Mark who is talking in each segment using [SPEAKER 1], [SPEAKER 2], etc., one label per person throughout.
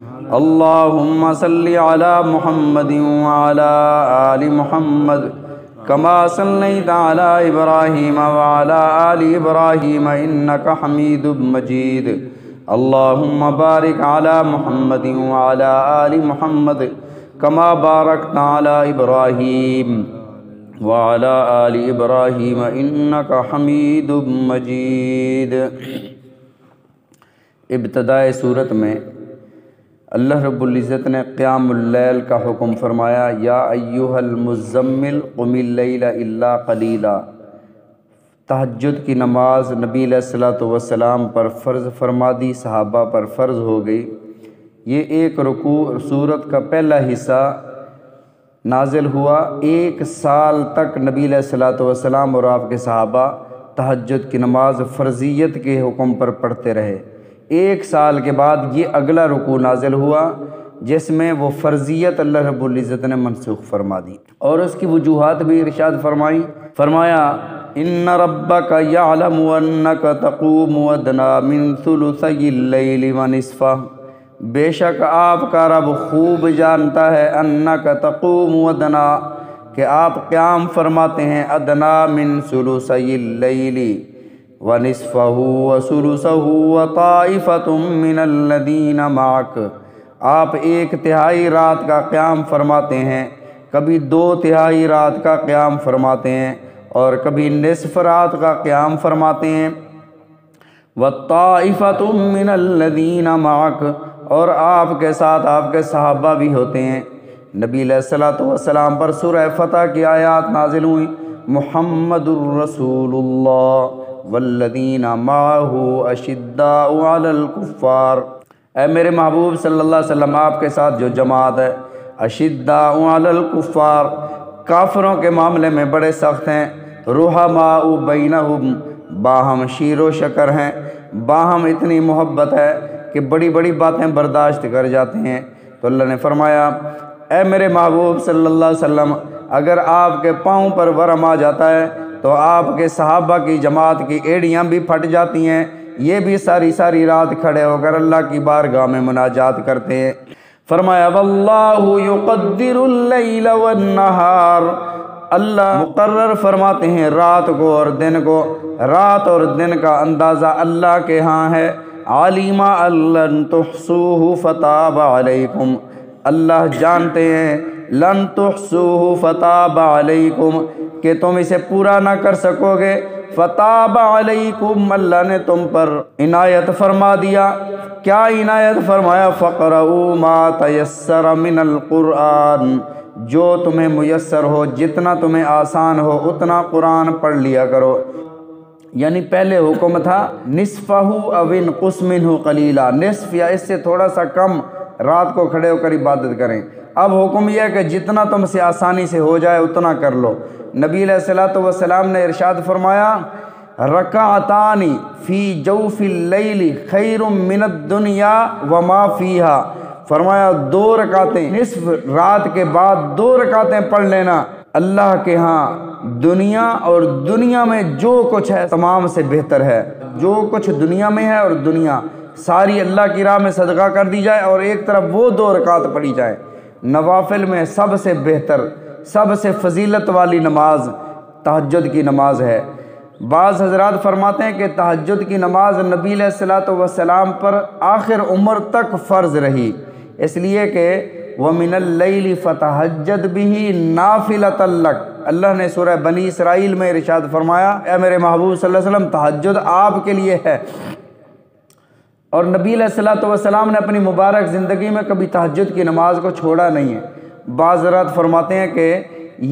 [SPEAKER 1] اللہم صلی علی محمد وعلی آل محمد کما صلیت علی ابراہیم وعلی آل ابراہیم انک حمید مجید اللہم بارک علی محمد وعلی آل محمد کما بارکت علی ابراہیم وعلی آل ابراہیم انک حمید مجید۔ ابتدائے صورت میں اللہ رب العزت نے قیام اللیل کا حکم فرمایا، یا ایہا المزمل قم اللیل الا قلیلا۔ تہجد کی نماز نبی علیہ الصلوۃ والسلام پر فرض فرما دی، صحابہ پر فرض ہو گئی۔ یہ ایک رکوع سورت کا پہلا حصہ نازل ہوا، 1 سال تک نبی علیہ الصلوۃ والسلام اور آپ کے صحابہ تہجد کی نماز فرضیت کے حکم پر پڑھتے رہے۔ 1 سال کے بعد یہ اگلا رکوع نازل ہوا جس میں وہ فرضیت اللہ رب العزت نے منسوخ فرما دی، اور اس کی وجوہات بھی ارشاد فرمایا ان ربک یعلم انک تقوم ادنی من ثلثی اللیل ونصفہ، بے شک آپ کا رب خوب جانتا ہے انک تقوم ادنی، کہ آپ قیام فرماتے ہیں ادنی من ثلثی اللیل ونصفہ وثلثہ وطائفۃ من الذین معک، آپ 1/3 رات کا قیام فرماتے ہیں، کبھی 2/3 رات کا قیام فرماتے ہیں، اور کبھی نصف رات کا قیام فرماتے ہیں۔ وطائفۃ من الذین معک، اور آپ کے ساتھ آپ کے صحابہ بھی ہوتے ہیں۔ نبی علیہ الصلوۃ والسلام پر سورہ فتح کی آیات نازل ہوئی، محمد الرسول اللہ والذین معہ اشداء علی الکفار، اے میرے محبوب صلی اللہ علیہ وسلم، آپ کے ساتھ جو جماعت ہے اشداء علی الکفار، کافروں کے معاملے میں بڑے سخت ہیں، رحماء بینہم، باہم شیر و شکر ہیں، باہم اتنی محبت ہے کہ بڑی بڑی باتیں برداشت کر جاتے ہیں۔ تو اللہ نے فرمایا اے میرے محبوب صلی اللہ علیہ وسلم، اگر آپ کے پاؤں پر ورم آ جاتا ہے تو آپ کے صحابہ کی جماعت کی ایڑیاں بھی پھٹ جاتی ہیں، یہ بھی ساری رات کھڑے ہو کر اللہ کی بارگاہ میں مناجات کرتے ہیں۔ فرمایا واللہ یقدر اللیل والنہار، اللہ مقرر فرماتے ہیں رات کو اور دن کو، رات اور دن کا اندازہ اللہ کے ہاں ہے۔ علیم ان لن تحصوہ فتاب علیکم، اللہ جانتے ہیں لن تحصوہ فتاب علیکم، کہ تم اسے پورا نہ کر سکو گے، فتاب علیکم، اللہ نے تم پر عنایت فرما دیا۔ کیا عنایت فرمایا؟ فقرؤوا ما تیسر من القرآن، جو تمہیں میسر ہو، جتنا تمہیں آسان ہو اتنا قرآن پڑھ لیا کرو۔ یعنی پہلے حکم تھا نصفہ او انقص منہ قلیلا، نصف یا اس سے تھوڑا سا کم رات کو کھڑے ہو کر عبادت کریں۔ اب حکم یہ ہے کہ جتنا تم سے آسانی سے ہو جائے اتنا کر لو۔ نبی علیہ الصلوۃ والسلام نے ارشاد فرمایا رکعتان فی جوف اللیل خیر من الدنیا وما فیہا، فرمایا 2 رکعتیں نصف رات کے بعد 2 رکعتیں پڑھ لینا، اللہ کے ہاں دنیا اور دنیا میں جو کچھ ہے تمام سے بہتر ہے۔ جو کچھ دنیا میں ہے اور دنیا ساری اللہ کی راہ میں صدقہ کر دی جائے، اور ایک طرف وہ 2 رکعت پڑھی جائے۔ نوافل میں سب سے بہتر، سب سے فضیلت والی نماز تہجد کی نماز ہے۔ بعض حضرات فرماتے ہیں کہ تہجد کی نماز نبی علیہ الصلوۃ والسلام پر آخر عمر تک فرض رہی، اس لیے کہ وَمِنَ اللَّيْلِ فَتَہَجَّدْ بِهِ نَافِلَةً لَكَ، اللہ نے سورہ بنی اسرائیل میں ارشاد فرمایا اے میرے محبوب صلی اللہ علیہ وسلم تہجد آپ کے لیے ہے۔ اور نبی علیہ الصلوۃ والسلام نے اپنی مبارک زندگی میں کبھی تہجد کی نماز کو چھوڑا نہیں ہے۔ بعض حضرات فرماتے ہیں کہ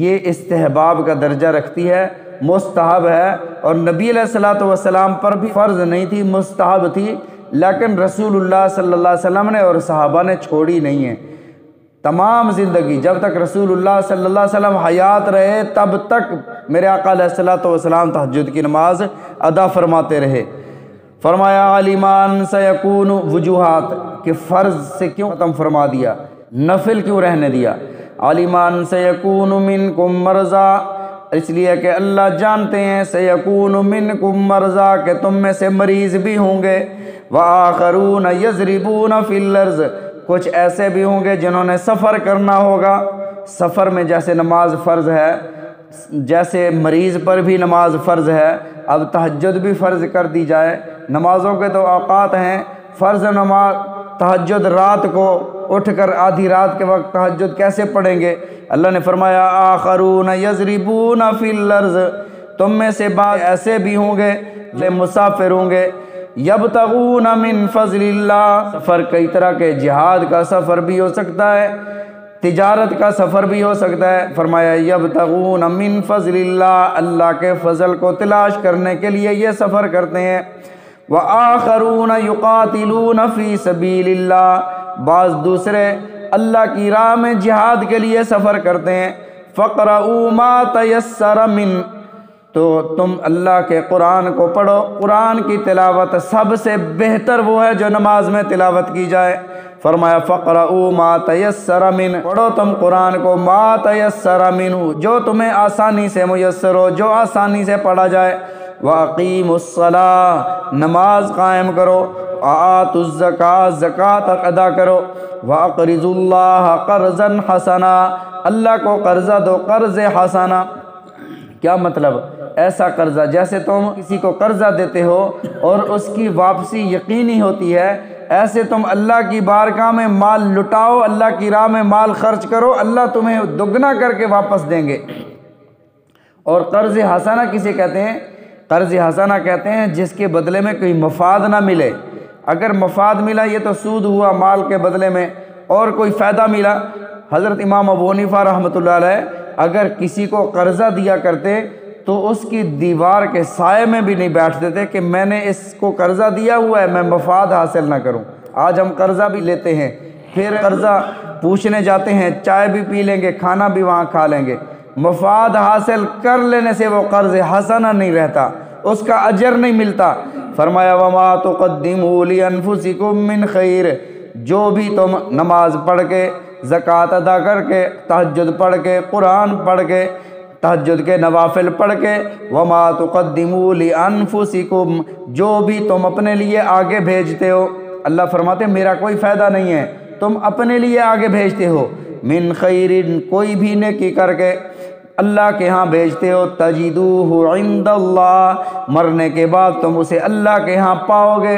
[SPEAKER 1] یہ استحباب کا درجہ رکھتی ہے، مستحب ہے، اور نبی علیہ الصلوۃ والسلام پر بھی فرض نہیں تھی، مستحب تھی، لیکن رسول اللہ صلی اللہ علیہ وسلم نے اور صحابہ نے چھوڑی نہیں ہے۔ تمام زندگی جب تک رسول اللہ صلی اللہ علیہ وسلم حیات رہے تب تک میرے آقا علیہ الصلوۃ والسلام تہجد کی نماز ادا فرماتے رہے۔ فرمایا علیمان سیکون، وجوہات کہ فرض سے کیوں ختم فرما دیا، نفل کیوں رہنے دیا۔ علیمان سیکون منکم مرضی، اس لیے کہ اللہ جانتے ہیں سیکون منکم مرضی کہ تم میں سے مریض بھی ہوں گے، وآخرون یضربون فی الارض، کچھ ایسے بھی ہوں گے جنہوں نے سفر کرنا ہوگا، سفر میں جیسے نماز فرض ہے، جیسے مریض پر بھی نماز فرض ہے، اب تہجد بھی فرض کر دی جائے۔ نمازوں کے تو اوقات ہیں، فرض نماز تہجد رات کو اٹھ کر آدھی رات کے وقت تہجد کیسے پڑھیں گے؟ اللہ نے فرمایا آخرون یضربون فی الارض، تم میں سے بعض ایسے بھی ہوں گے جو مسافر ہوں گے، یبتغون من فضل اللہ، سفر کئی طرح کے، جہاد کا سفر بھی ہو سکتا ہے، تجارت کا سفر بھی ہو سکتا ہے۔ فرمایا یبتغون من فضل اللہ، اللہ کے فضل کو تلاش کرنے کے لیے یہ سفر کرتے ہیں۔ وآخرون یقاتلون فی سبیل اللہ، بعض دوسرے اللہ کی راہ میں جہاد کے لیے سفر کرتے ہیں۔ فقرؤوا ما تیسر من، تو تم اللہ کے قرآن کو پڑھو۔ قرآن کی تلاوت سب سے بہتر وہ ہے جو نماز میں تلاوت کی جائے۔ فرمایا فقرؤوا ما تیسر من، پڑھو تم قرآن کو، ما تیسر منہ، جو تمہیں آسانی سے میسر ہو، جو آسانی سے پڑھا جائے۔ وَأَقِيمُوا الصَّلَاةَ، نماز قائم کرو۔ وَآتُوا الزَّكَاةَ، زکوٰۃ ادا کرو۔ وَأَقْرِضُوا اللَّهَ قَرْضًا حَسَنًا، اللہ کو قرضہ دو، قرض حسنہ۔ کیا مطلب؟ ایسا قرضہ جیسے تم کسی کو قرضہ دیتے ہو اور اس کی واپسی یقینی ہوتی ہے، ایسے تم اللہ کی بارگاہ میں مال لٹاؤ، اللہ کی راہ میں مال خرچ کرو، اللہ تمہیں دگنا کر کے واپس دیں گے۔ اور قرض حسنہ کسے کہتے ہیں؟ قرض حسنہ کہتے ہیں جس کے بدلے میں کوئی مفاد نہ ملے۔ اگر مفاد ملا یہ تو سود ہوا مال کے بدلے میں، اور کوئی فائدہ ملا۔ حضرت امام ابو حنیفہ رحمۃ اللہ علیہ اگر کسی کو قرضہ دیا کرتے تو اس کی دیوار کے سائے میں بھی نہیں بیٹھتے تھے کہ میں نے اس کو قرضہ دیا ہوا ہے، میں مفاد حاصل نہ کروں۔ آج ہم قرضہ بھی لیتے ہیں، پھر قرضہ پوچھنے جاتے ہیں، چائے بھی پی لیں گے، کھانا بھی وہاں کھا لیں گے، مفاد حاصل کر لینے سے وہ قرض حسنہ نہیں رہتا، اس کا اجر نہیں ملتا۔ فرمایا وما تقدموا لانفسکم من خیر، جو بھی تم نماز پڑھ کے، زکوٰۃ ادا کر کے، تہجد پڑھ کے، قرآن پڑھ کے، تہجد کے نوافل پڑھ کے، وما تقدموا لانفسکم، جو بھی تم اپنے لیے آگے بھیجتے ہو، اللہ فرماتے میرا کوئی فائدہ نہیں ہے، تم اپنے لیے آگے بھیجتے ہو، من خیر، کوئی بھی نیکی کر کے اللہ کے ہاں بھیجتے ہو، تجدوہ عند اللہ، مرنے کے بعد تم اسے اللہ کے ہاں پاؤ گے،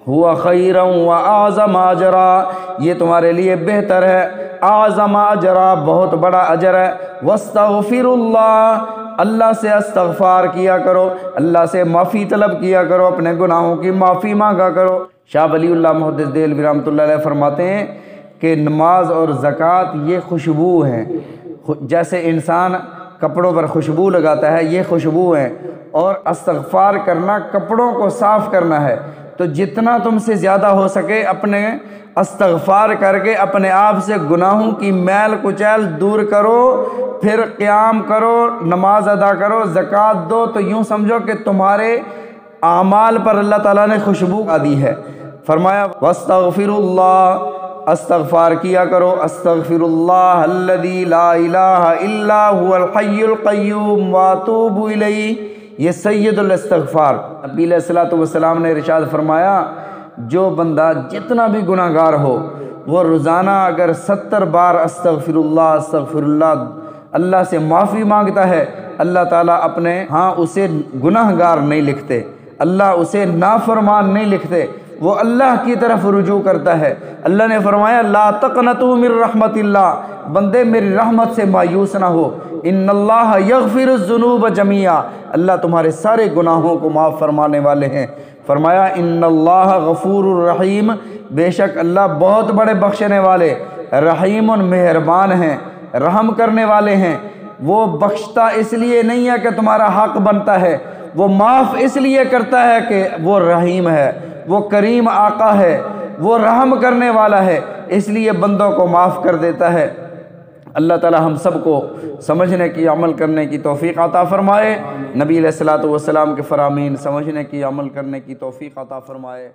[SPEAKER 1] ہوا خیرا واعظم اجرا، یہ تمہارے لیے بہتر ہے، اعظم اجرا، بہت بڑا اجر ہے۔ واستغفر اللہ، اللہ سے استغفار کیا کرو، اللہ سے معافی طلب کیا کرو، اپنے گناہوں کی معافی مانگا کرو۔ شاہ ولی اللہ محدث دہلوی رحمۃ اللہ علیہ فرماتے ہیں کہ نماز اور زکوٰۃ یہ خوشبو ہیں، جیسے انسان کپڑوں پر خوشبو لگاتا ہے، یہ خوشبو ہیں، اور استغفار کرنا کپڑوں کو صاف کرنا ہے۔ تو جتنا تم سے زیادہ ہو سکے اپنے استغفار کر کے اپنے آپ سے گناہوں کی میل کچیل دور کرو، پھر قیام کرو، نماز ادا کرو، زکوٰۃ دو، تو یوں سمجھو کہ تمہارے اعمال پر اللہ تعالیٰ نے خوشبو دی ہے۔ فرمایا واستغفر اللہ، استغفار کیا کرو، استغفر اللہ الذی لا الہ الا هو الحی القیوم واتوب الیہ، یہ سید الاستغفار۔ نبی علیہ الصلوۃ والسلام نے ارشاد فرمایا جو بندہ جتنا بھی گناہ گار ہو وہ روزانہ اگر 70 بار استغفر اللہ اللہ سے معافی مانگتا ہے، اللہ تعالیٰ اپنے ہاں اسے گناہ گار نہیں لکھتے، اللہ اسے نافرمان نہیں لکھتے، وہ اللہ کی طرف رجوع کرتا ہے۔ اللہ نے فرمایا لا تقنطوا من رحمت اللہ، بندے میری رحمت سے مایوس نہ ہو، ان اللہ یغفر الذنوب جميعا، اللہ تمہارے سارے گناہوں کو معاف فرمانے والے ہیں۔ فرمایا ان اللہ غفور الرحیم، بے شک اللہ بہت بڑے بخشنے والے، رحیم مہربان ہیں، رحم کرنے والے ہیں۔ وہ بخشتا اس لیے نہیں ہے کہ تمہارا حق بنتا ہے، وہ معاف اس لیے کرتا ہے کہ وہ رحیم ہے، وہ کریم آقا ہے، وہ رحم کرنے والا ہے، اس لیے بندوں کو معاف کر دیتا ہے۔ اللہ تعالی ہم سب کو سمجھنے کی عمل کرنے کی توفیق عطا فرمائے، نبی علیہ الصلوۃ والسلام کے فرامین سمجھنے کی عمل کرنے کی توفیق عطا فرمائے۔